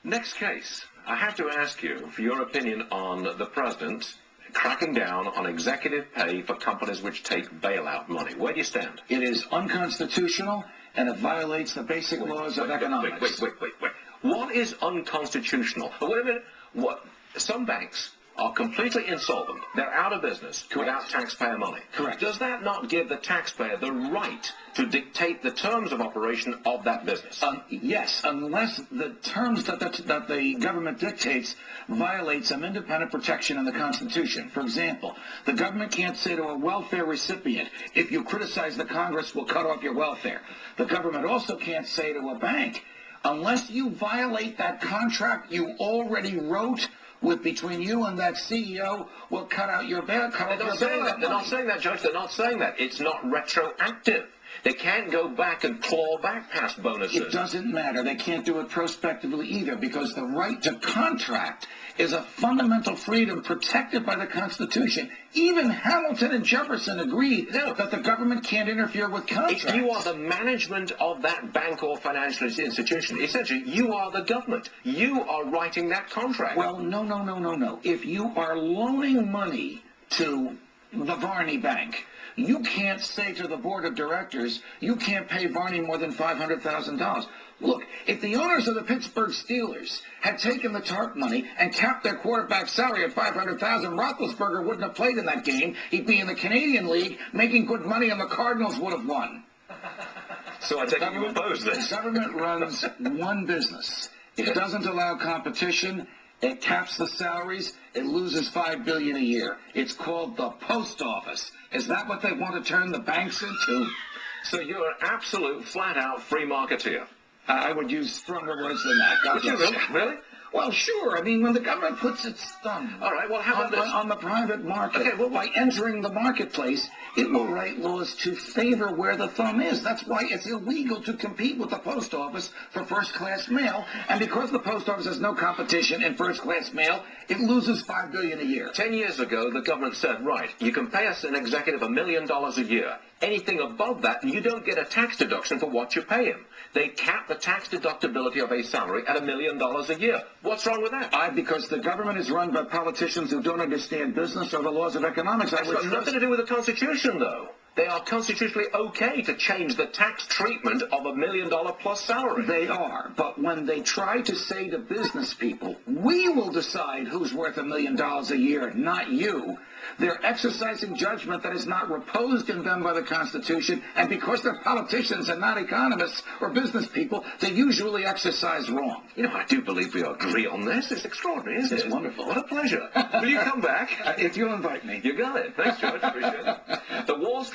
Next case. I have to ask you for your opinion on the president cracking down on executive pay for companies which take bailout money. Where do you stand? It is unconstitutional, and it violates the basic laws of economics. Wait. What is unconstitutional? Wait a minute. What? Some banks are completely insolvent. They're out of business. Correct. Without taxpayer money. Correct. Does that not give the taxpayer the right to dictate the terms of operation of that business? Yes, unless the terms that the government dictates violate some independent protection in the Constitution. For example, the government can't say to a welfare recipient, if you criticize the Congress, we'll cut off your welfare. The government also can't say to a bank, unless you violate that contract you already wrote between you and that CEO, will cut out your bail. They're not saying that. They're not saying that, Judge. They're not saying that. It's not retroactive. They can't go back and claw back past bonuses. It doesn't matter. They can't do it prospectively either, because the right to contract is a fundamental freedom protected by the Constitution. Even Hamilton and Jefferson agreed that the government can't interfere with contracts. If you are the management of that bank or financial institution, essentially, you are the government. You are writing that contract. Well, no. If you are loaning money to the Varney Bank, you can't say to the board of directors, you can't pay Varney more than $500,000. Look, if the owners of the Pittsburgh Steelers had taken the TARP money and capped their quarterback salary at $500,000, Roethlisberger wouldn't have played in that game. He'd be in the Canadian League making good money, and the Cardinals would have won. So I take it you oppose this. The government runs one business. It doesn't allow competition. It caps the salaries. It loses $5 billion a year. It's called the post office. Is that what they want to turn the banks into? So you're an absolute, flat-out free marketeer. I would use stronger words than that. Would you really? Well, sure. I mean, when the government puts its thumb on the private market, by entering the marketplace, it will write laws to favor where the thumb is. That's why it's illegal to compete with the post office for first-class mail. And because the post office has no competition in first-class mail, it loses $5 billion a year. 10 years ago, the government said, right, you can pay us an executive $1 million a year. Anything above that, you don't get a tax deduction for what you pay him. They cap the tax deductibility of a salary at $1 million a year. What's wrong with that? Because the government is run by politicians who don't understand business or the laws of economics. That's got nothing to do with the Constitution, though. They are constitutionally okay to change the tax treatment of $1 million plus salary. They are, but when they try to say to business people, we will decide who's worth $1 million a year, not you, they're exercising judgment that is not reposed in them by the Constitution, and because they're politicians and not economists or business people, they usually exercise wrong. You know, I do believe we agree on this. It's extraordinary, isn't it? It's wonderful. What a pleasure. Will you come back? If you'll invite me. You got it. Thanks, George. Appreciate it. The Wall Street